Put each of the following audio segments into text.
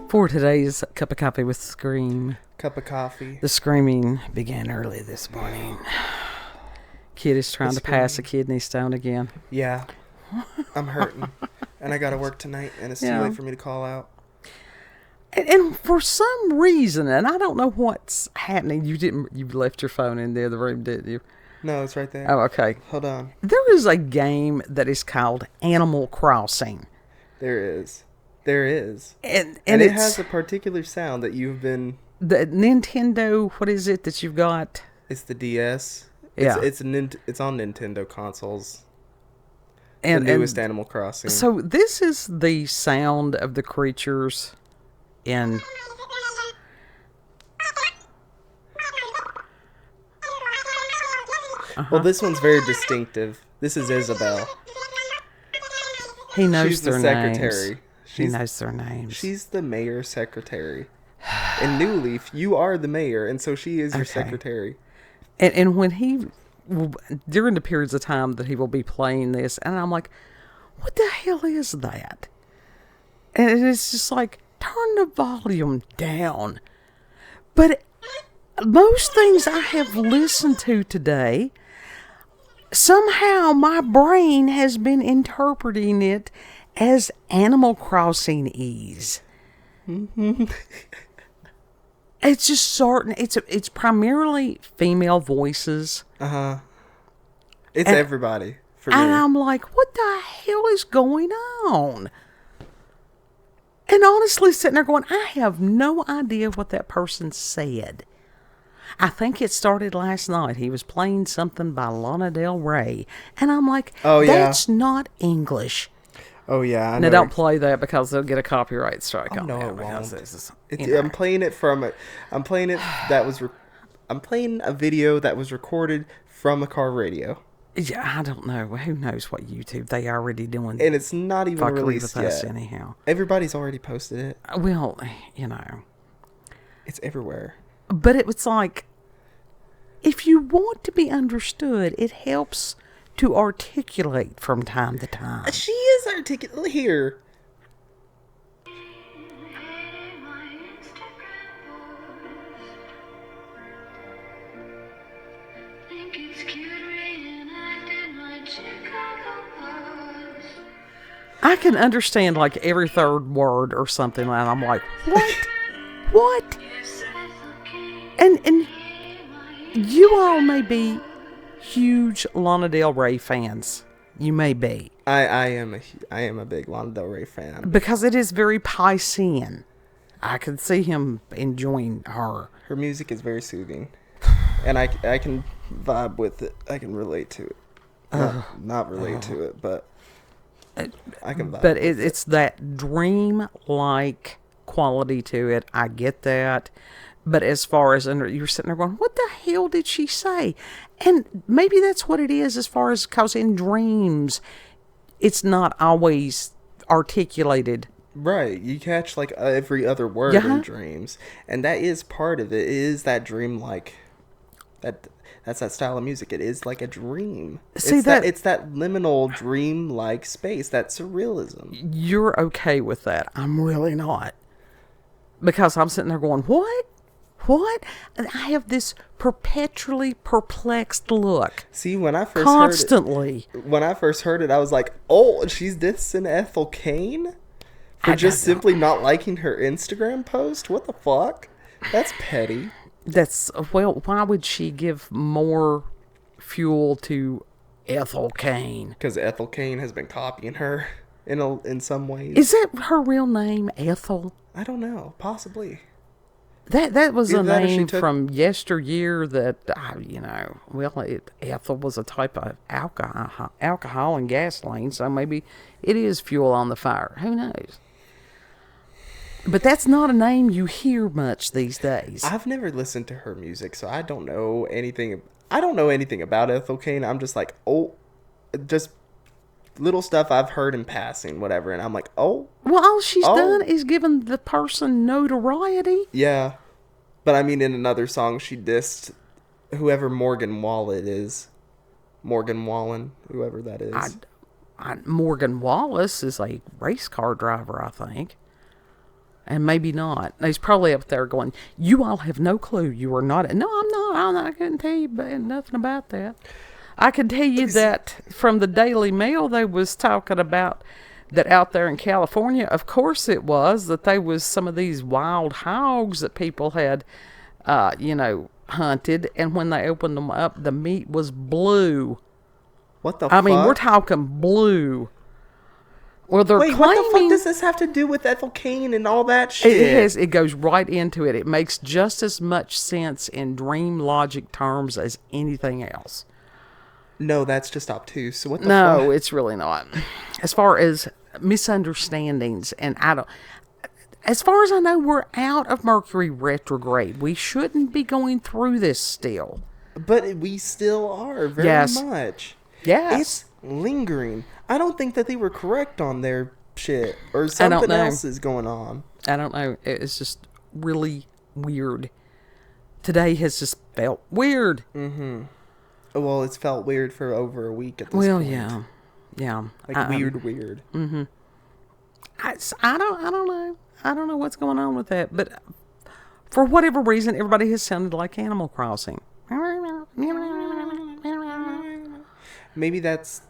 For today's cup of coffee with Scream. Cup of coffee. The screaming began early this morning. Kid is trying to pass a kidney stone again. Yeah. I'm hurting. And I gotta work tonight, and it's too late for me to call out. And for some reason, and I don't know what's happening, you left your phone in the other room, didn't you? No, it's right there. Oh, okay. Hold on. There is a game that is called Animal Crossing. There is. And it has a particular sound that you've been... The Nintendo, what is it that you've got? It's the DS. Yeah. It's on Nintendo consoles. And the newest Animal Crossing. So this is the sound of the creatures in... Well, this one's very distinctive. This is Isabel. He knows She's their the secretary. names. He knows their names. She's the mayor's secretary. In New Leaf, you are the mayor, and so she is your secretary. And when he, during the periods of time that he will be playing this, and I'm like, what the hell is that? And it's just like, turn the volume down. But most things I have listened to today, somehow my brain has been interpreting it as Animal Crossing ease. It's just certain. It's primarily female voices. It's everybody for me. And I'm like, what the hell is going on? And honestly, sitting there going, I have no idea what that person said. I think it started last night. He was playing something by Lana Del Rey. And I'm like, that's not English. Oh, yeah. Now, don't play that because they'll get a copyright strike on no, it. it won't. I'm playing it from I'm playing a video that was recorded from a car radio. Yeah, I don't know. Who knows what YouTube they already doing? And it's not even released with us yet. Anyhow, everybody's already posted it. Well, it's everywhere. But it was like, if you want to be understood, it helps to articulate from time to time. She is articulate here. I can understand like every third word or something, and I'm like, what? And you all may be huge Lana Del Rey fans. You may be. I am a big Lana Del Rey fan. Because it is very Piscean. I can see him enjoying her. Her music is very soothing. And I can vibe with it. I can relate to it. Not relate to it, but I can vibe. But it's that dream-like quality to it. I get that. But as far as you're sitting there going, what the hell did she say? And maybe that's what it is, as far as, because in dreams, it's not always articulated. Right. You catch like every other word in dreams. And that is part of it. It is that dream-like. That's that style of music. It is like a dream. See, it's that liminal dream-like space, that surrealism. You're okay with that. I'm really not. Because I'm sitting there going, what? And I have this perpetually perplexed look. See, when I first heard it, I was like, oh, she's dissing Ethel Cain for just simply not liking her Instagram post? What the fuck? That's petty. Why would she give more fuel to Ethel Cain? Because Ethel Cain has been copying her in some ways. Is that her real name, Ethel? I don't know. Possibly. That was a name from yesteryear that, Ethel was a type of alcohol and gasoline, so maybe it is fuel on the fire. Who knows? But that's not a name you hear much these days. I've never listened to her music, so I don't know anything. I don't know anything about Ethel Cain. I'm just like, just little stuff I've heard in passing, whatever, and I'm like, Well, all she's done is given the person notoriety. Yeah. But I mean, in another song, she dissed whoever Morgan Wallen is. Morgan Wallen, whoever that is. Morgan Wallace is a race car driver, I think. And maybe not. He's probably up there going, you all have no clue. You are not. No, I'm not. I couldn't tell you nothing about that. I can tell you that from the Daily Mail, they was talking about that out there in California. Of course it was, that they was some of these wild hogs that people had, hunted. And when they opened them up, the meat was blue. What the fuck? I mean, we're talking blue. Well, they're Wait, claiming, what the fuck does this have to do with ethyl cane and all that shit? It goes right into it. It makes just as much sense in dream logic terms as anything else. No, that's just obtuse. What the fuck? No, it's really not. As far as misunderstandings, and as far as I know, we're out of Mercury retrograde. We shouldn't be going through this still. But we still are very much. Yes. It's lingering. I don't think that they were correct on their shit, or something else is going on. I don't know. It's just really weird. Today has just felt weird. Mm-hmm. Well, it's felt weird for over a week at this point. Well, yeah. Like weird. Mm-hmm. I don't know. I don't know what's going on with that, but for whatever reason, everybody has sounded like Animal Crossing. Maybe that's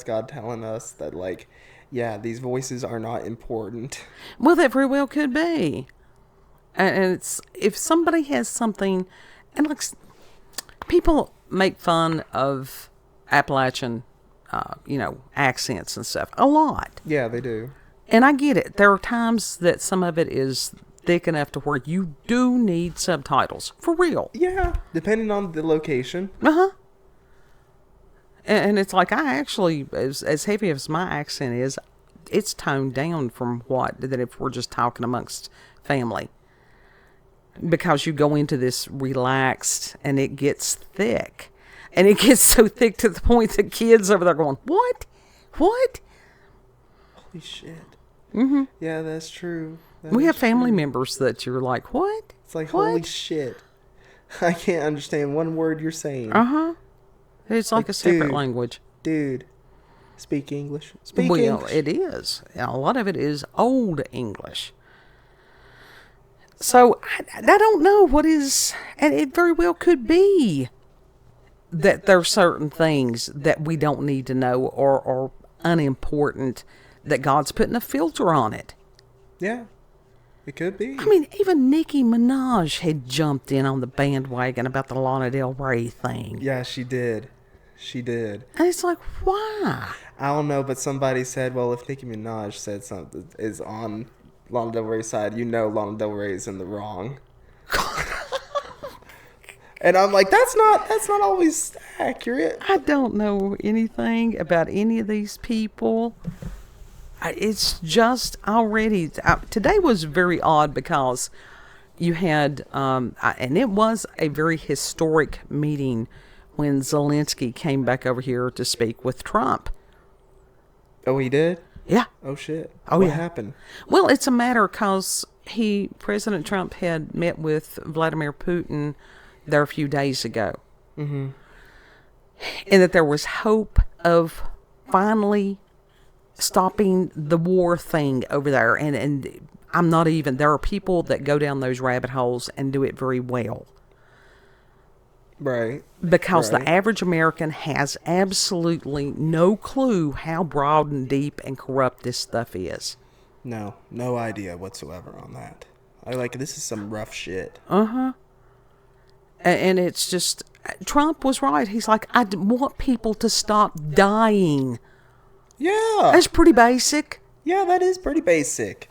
God telling us that, like, yeah, these voices are not important. Well, that very well could be. And it's, if somebody has something, and like, people make fun of Appalachian, accents and stuff a lot. Yeah, they do. And I get it. There are times that some of it is thick enough to where you do need subtitles. For real. Yeah, depending on the location. Uh-huh. And it's like, I actually, as heavy as my accent is, it's toned down from that if we're just talking amongst family. Because you go into this relaxed, and it gets thick. And it gets so thick to the point that kids over there going, what? What? Holy shit. Mm-hmm. Yeah, that's true. We have family members that you're like, what? It's like, what? Holy shit. I can't understand one word you're saying. Uh-huh. It's like a separate language. Dude, speak English. Speak English. Well, it is. A lot of it is Old English. So, I don't know what is, and it very well could be that there are certain things that we don't need to know or unimportant, that God's putting a filter on it. Yeah, it could be. I mean, even Nicki Minaj had jumped in on the bandwagon about the Lana Del Rey thing. Yeah, she did. She did. And it's like, why? I don't know, but somebody said, well, if Nicki Minaj said something is on Lana Del Rey's side, Lana Del Rey is in the wrong. And I'm like, that's not always accurate. I don't know anything about any of these people. It's just already, today was very odd because you had, and it was a very historic meeting when Zelensky came back over here to speak with Trump. Oh, he did? Yeah. Oh, shit. Oh, what yeah. happened? Well, it's a matter because President Trump had met with Vladimir Putin there a few days ago. Mm-hmm. And that there was hope of finally stopping the war thing over there. And I'm not even, there are people that go down those rabbit holes and do it very well. Right. Because the average American has absolutely no clue how broad and deep and corrupt this stuff is. No idea whatsoever on that. This is some rough shit. Uh-huh. And it's just, Trump was right. He's like, I want people to stop dying. Yeah. That's pretty basic. Yeah, that is pretty basic.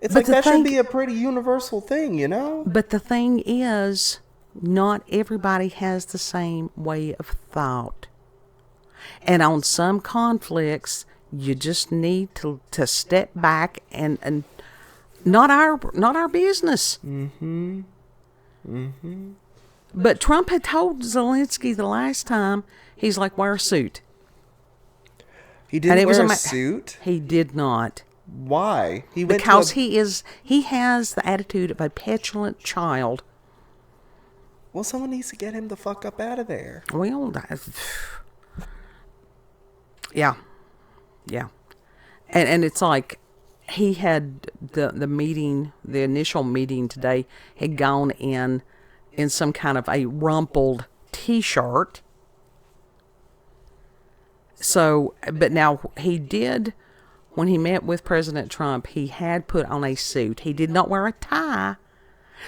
It's like that should be a pretty universal thing, you know? But the thing is, not everybody has the same way of thought. And on some conflicts, you just need to step back and not our business. Mm-hmm. Mm-hmm. But Trump had told Zelensky the last time, he's like, wear a suit. He didn't wear a suit? He did not. Why? Because he has the attitude of a petulant child. Well, someone needs to get him the fuck up out of there. Well, yeah. And it's like, he had the meeting, the initial meeting today, had gone in some kind of a rumpled T-shirt. So, but now he did, when he met with President Trump, he had put on a suit. He did not wear a tie.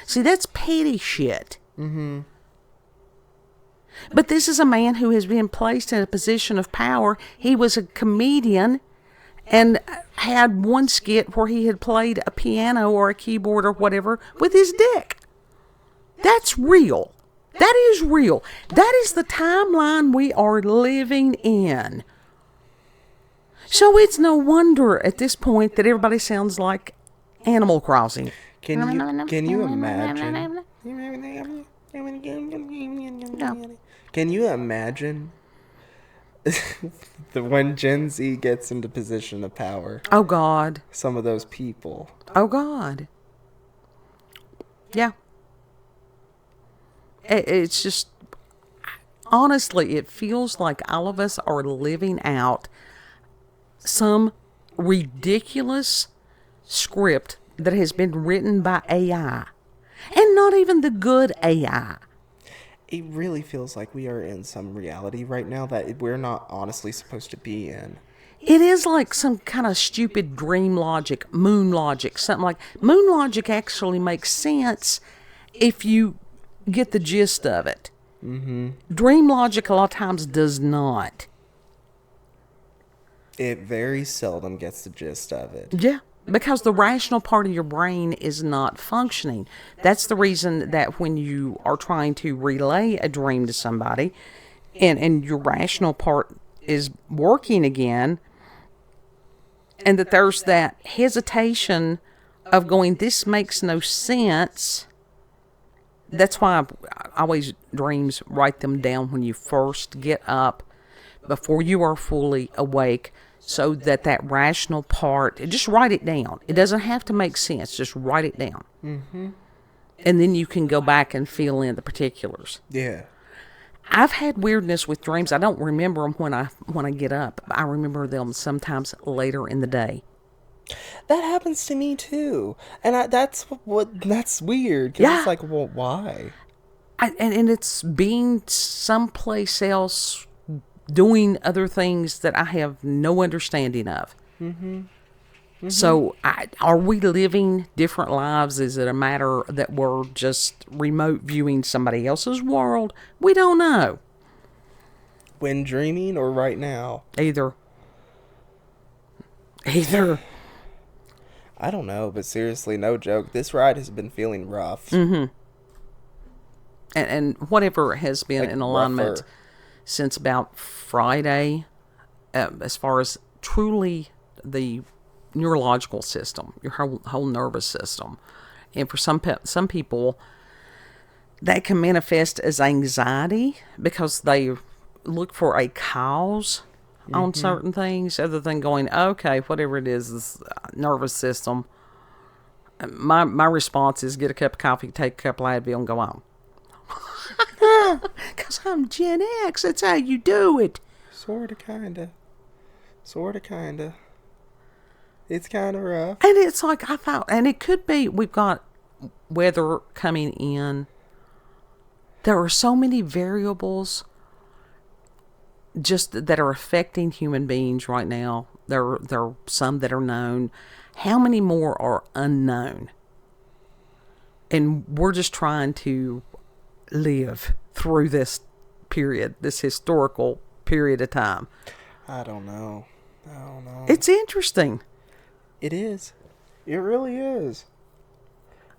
See, that's petty shit. Mm-hmm. But this is a man who has been placed in a position of power. He was a comedian and had one skit where he had played a piano or a keyboard or whatever with his dick. That's real. That is real. That is the timeline we are living in. So it's no wonder at this point that everybody sounds like Animal Crossing. Can you imagine? No. Can you imagine when Gen Z gets into position of power? Oh, God. Some of those people. Oh, God. Yeah. It's just, honestly, it feels like all of us are living out some ridiculous script that has been written by AI. And not even the good AI. It really feels like we are in some reality right now that we're not honestly supposed to be in. It is like some kind of stupid dream logic, moon logic, something like... Moon logic actually makes sense if you get the gist of it. Mm-hmm. Dream logic a lot of times does not. It very seldom gets the gist of it. Yeah, because the rational part of your brain is not functioning. That's the reason that when you are trying to relay a dream to somebody and your rational part is working again, and that there's that hesitation of going, this makes no sense. That's why I always dreams, write them down when you first get up, before you are fully awake, so that rational part, just write it down. It doesn't have to make sense. Just write it down. Mm-hmm. And then you can go back and fill in the particulars. Yeah. I've had weirdness with dreams. I don't remember them when I get up. I remember them sometimes later in the day. That happens to me too. And that's weird. 'Cause Yeah. It's like, well, why? And it's being someplace else, doing other things that I have no understanding of. Mm-hmm. Mm-hmm. So are we living different lives? Is it a matter that we're just remote viewing somebody else's world? We don't know. When dreaming or right now? Either. I don't know, but seriously, no joke. This ride has been feeling rough. Mm-hmm. And whatever has been like in alignment rougher. Since about Friday, as far as truly the neurological system, your whole nervous system. And for some people, that can manifest as anxiety because they look for a cause on certain things, other than going, okay, whatever it is, this nervous system. My response is get a cup of coffee, take a couple of Advil, and go on. Because I'm Gen X. That's how you do it. Sorta, kinda. It's kind of rough. And it's like, I thought, and it could be, we've got weather coming in. There are so many variables just that are affecting human beings right now. There are some that are known. How many more are unknown? And we're just trying to live through this period, this historical period of time. I don't know. It's interesting. It is. It really is.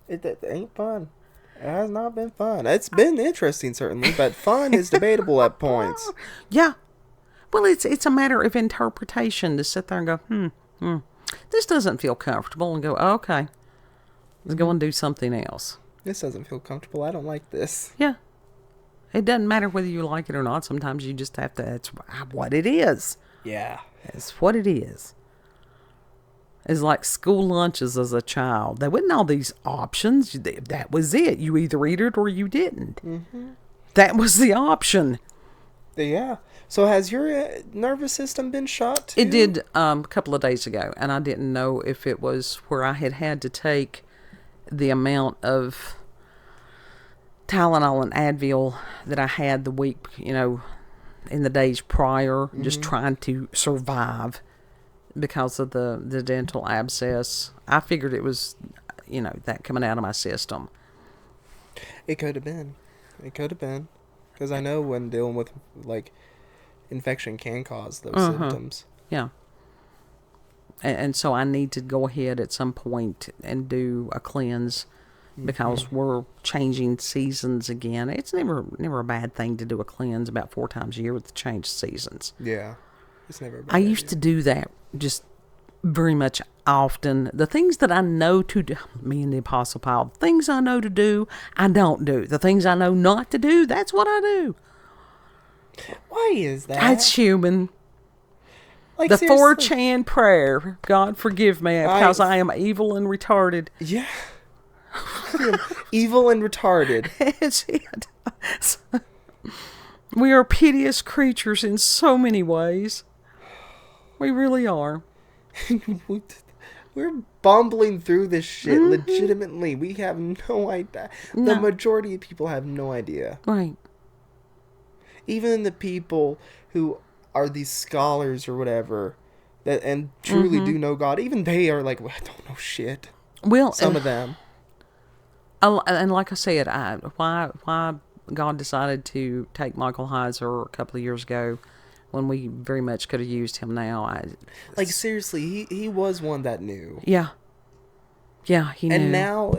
It ain't fun. It has not been fun. It's been interesting, certainly, but fun is debatable at points. Yeah. Well, it's a matter of interpretation to sit there and go, this doesn't feel comfortable, and go, okay, let's go and do something else. This doesn't feel comfortable. I don't like this. Yeah. It doesn't matter whether you like it or not. Sometimes you just have to, it's what it is. Yeah. It's what it is. It's like school lunches as a child. There wasn't all these options. That was it. You either eat it or you didn't. Mm-hmm. That was the option. Yeah. So has your nervous system been shot too? It did a couple of days ago, and I didn't know if it was where I had to take the amount of Tylenol and Advil that I had the week, in the days prior, just trying to survive because of the dental abscess. I figured it was, that coming out of my system. It could have been. Because I know when dealing with, like, infection can cause those symptoms. Yeah. And so I need to go ahead at some point and do a cleanse because we're changing seasons again. It's never a bad thing to do a cleanse about 4 times a year to change seasons. Yeah. It's never a bad I used to do that just very much often. The things that I know to do, me and the Apostle Paul, things I know to do, I don't do. The things I know not to do, that's what I do. Why is that? That's human. Like, the seriously? 4chan prayer, God forgive me, because I am evil and retarded. Yeah. Evil and retarded. That's it. We are piteous creatures in so many ways. We really are. We're bumbling through this shit legitimately. We have no idea. No. The majority of people have no idea. Right. Even the people who are these scholars or whatever that and truly do know God, even they are like, well, I don't know shit. Well, some of them. And like I said, why God decided to take Michael Heiser a couple of years ago when we very much could have used him now. Like, seriously, he was one that knew. Yeah. Yeah, he knew. And now,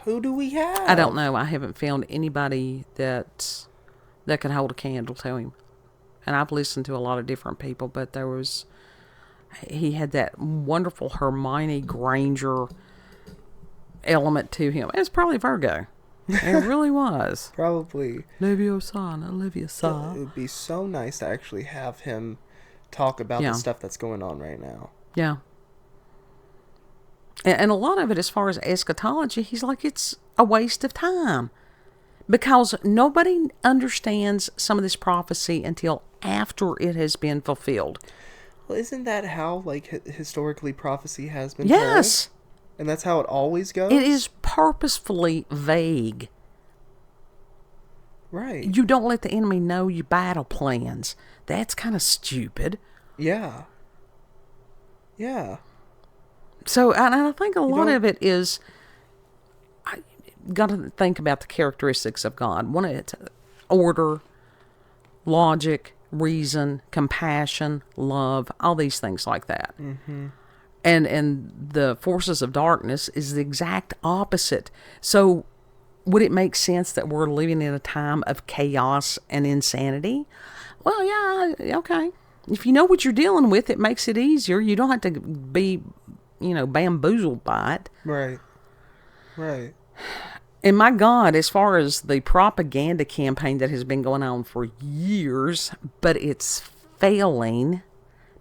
who do we have? I don't know. I haven't found anybody that could hold a candle to him. And I've listened to a lot of different people, but he had that wonderful Hermione Granger element to him. It's probably Virgo. It really was. Probably. Leviosa. It would be so nice to actually have him talk about the stuff that's going on right now. Yeah. And a lot of it, as far as eschatology, he's like, it's a waste of time. Because nobody understands some of this prophecy until after it has been fulfilled. Well, isn't that how, like, historically prophecy has been Yes. told? And that's how it always goes? It is purposefully vague. Right. You don't let the enemy know your battle plans. That's kind of stupid. Yeah. Yeah. So, and I think a lot of it is, got to think about the characteristics of God. One, it's order, logic, reason, compassion, love, all these things like that. Mm-hmm. And the forces of darkness is the exact opposite. So would it make sense that we're living in a time of chaos and insanity? Well, yeah, okay. If you know what you're dealing with, it makes it easier. You don't have to be, bamboozled by it. Right. Right. And my God, as far as the propaganda campaign that has been going on for years, but it's failing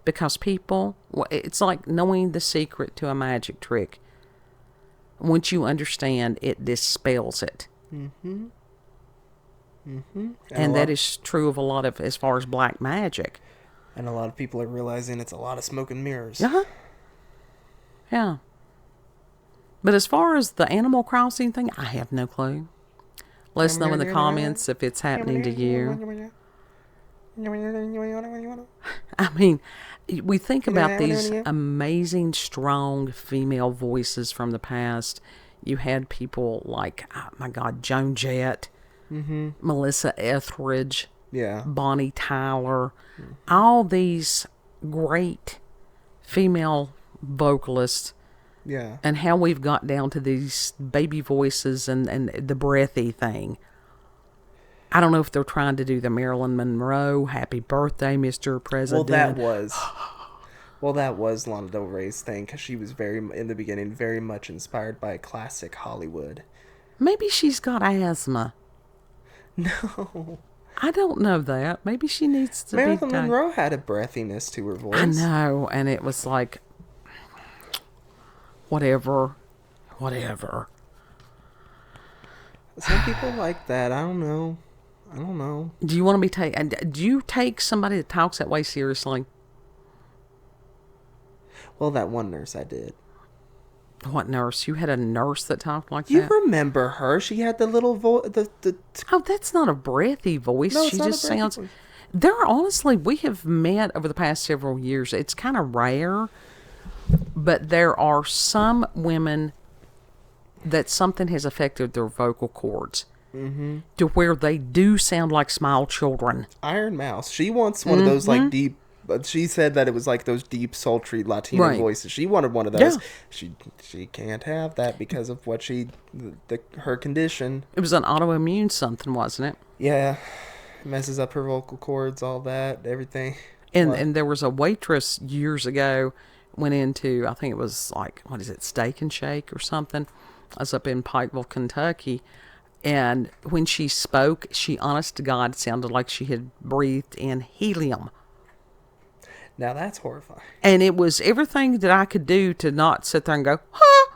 because people, it's like knowing the secret to a magic trick. Once you understand, it dispels it. Mm-hmm. Mm-hmm. And that is true of a lot of, as far as black magic. And a lot of people are realizing it's a lot of smoke and mirrors. Uh-huh. Yeah. But as far as the Animal Crossing thing, I have no clue. Let us know in the comments if it's happening to you. I mean, we think about these amazing, strong female voices from the past. You had people like, oh my God, Joan Jett, Melissa Etheridge, Bonnie Tyler, all these great female vocalists. Yeah. And how we've got down to these baby voices and the breathy thing. I don't know if they're trying to do the Marilyn Monroe, happy birthday, Mr. President. Well, that was Lana Del Rey's thing, because she was in the beginning, very much inspired by classic Hollywood. Maybe she's got asthma. No. I don't know that. Maybe she needs to Marilyn Monroe had a breathiness to her voice. I know, and it was like, whatever. Some people like that. I don't know. I don't know. Do you want to be do you take somebody that talks that way seriously? Well, that one nurse I did. What nurse? You had a nurse that talked like You that? remember her? She had the little voice. Oh, that's not a breathy voice. No, it's she not just a breathy sounds. voice. Honestly, we have met over the past several years. It's kind of rare, but there are some women that something has affected their vocal cords to where they do sound like small children. Iron Mouse. She wants one of those like deep. But she said that it was like those deep, sultry Latino voices. She wanted one of those. Yeah. She can't have that because of what her condition. It was an autoimmune something, wasn't it? Yeah, it messes up her vocal cords, all that, everything. And there was a waitress years ago went into, I think it was like, what is it, Steak and Shake or something. I was up in Pikeville, Kentucky. And when she spoke, she, honest to God, sounded like she had breathed in helium. Now that's horrifying. And it was everything that I could do to not sit there and go, huh?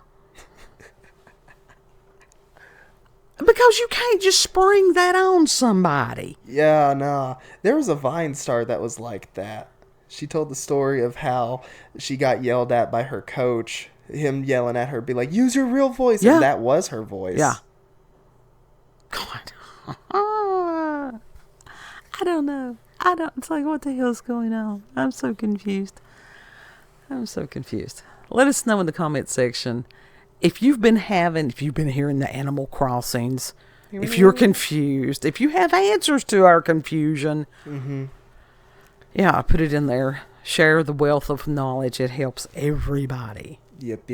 Because you can't just spring that on somebody. Yeah, nah. There was a Vine star that was like that. She told the story of how she got yelled at by her coach. Him yelling at her, be like, use your real voice. Yeah. And that was her voice. Yeah. God. I don't know. It's like, what the hell's going on? I'm so confused. Let us know in the comment section if you've been hearing the Animal Crossings, if you're confused, if you have answers to our confusion. Mm-hmm. Yeah, put it in there. Share the wealth of knowledge. It helps everybody. Yep.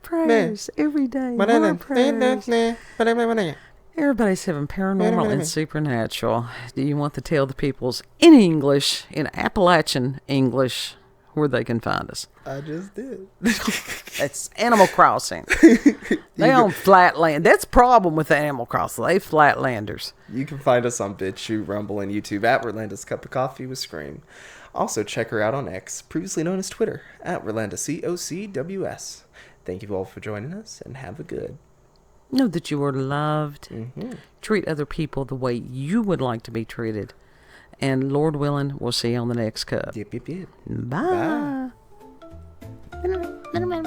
Prayers every day. More prayers. Everybody's having paranormal and supernatural. Do you want to tell the peoples in English, in Appalachian English, where they can find us? I just did. It's Animal Crossing. They own flatland. That's the problem with the Animal Crossing. They flatlanders. You can find us on BitChute, Rumble, and YouTube at Rolanda's Cup of Coffee with Scream. Also, check her out on X, previously known as Twitter, at RolandaCOCWS. Thank you all for joining us, and have a good. Know that you are loved. Mm-hmm. Treat other people the way you would like to be treated. And Lord willing, we'll see you on the next cup. Yep. Bye. Bye.